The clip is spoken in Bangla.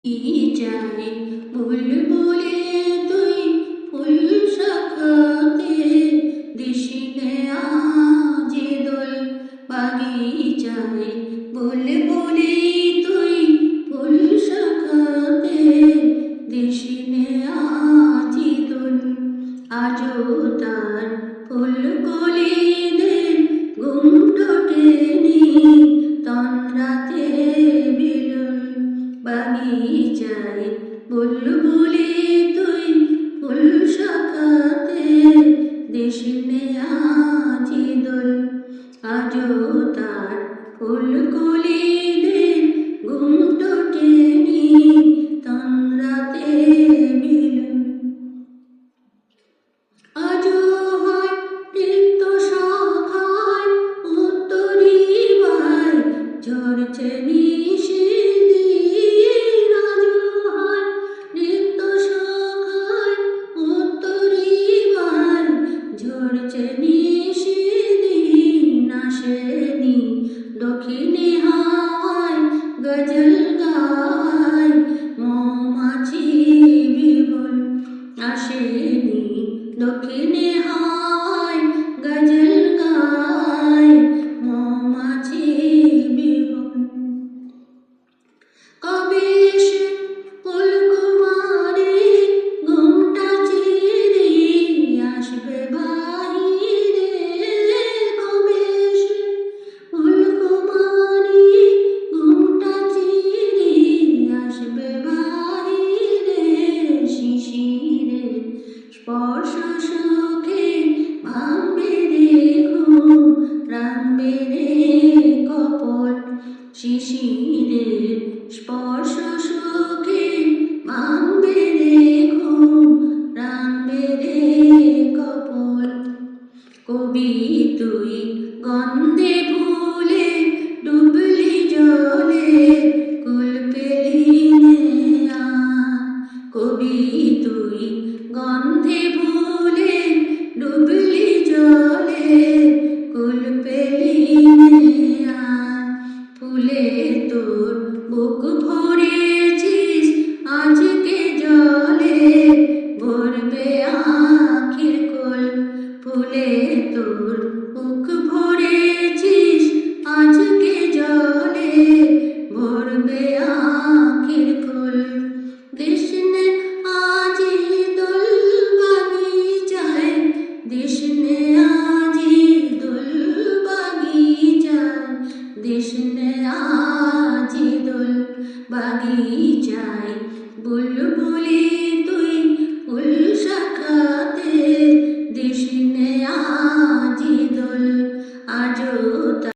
চাই বুলবুলে তুই ফুল শাখাতে দিশিনে আজি দোল বাগিচায় বুলবুলে তুই ফুল শাখাতে দিশিনে আজি দোল আজও তার ফুলকলিদের ঘুমট টেনে তন্দ্রাতে বিলুল বাগিচায় বুলবুলি তুই ফুল শাখাতে দিশিনে আজি দোল আজও তার ফুলকলিদের ঘুমট টেনে তন্দ্রাতে বিলুল আজও হয় রিক্ত শাখায় উত্তরিবায় ঝরছে নিশিদিন আজও হয় রিক্ত শাখায় উত্তরিবায় ঝরছে নিশিদিন আসেনি দক্ষিণে হাওয়ায় গজল গায় মৌমাছি বিবল আসেনি দক্ষিণে হাওয়ায় গজল গায় মৌমাছি বিবল কবে সে ফুলকুমারী ঘুমটা চিরে আসবে বাহিরে কবে সে ফুলকুমারী ঘুমটা চিরে আসবে বাহিরে শিশিরে স্পর্শ সুখে ভাঙবে রে ঘুম রাঙবে রে কপট শিশিরে স্পর্শ সুখে ভাঙবে রে ঘুম রাঙবে রে কপট কবি তুই গন্ধে ভুলে ডুবলি জলে কুল পেলি কবি তুই গন্ধে ভুলে ডুবলি জলে কুল পেলি ফুলে তোর বুক ভরেছিস আজকে জলে ভরবে আখির কোল ফুলে তোর বুক ভরেছিস আজকে জলে ভরবে আখির কোল দিশনে আজি দোল বাগিচায় দিশনে আজি দোল বাগিচায় দিশনে আজি দোল বাগিচায় বুলবুলি তুই ফুল শাখাতে দিশনে আজি দোল আজও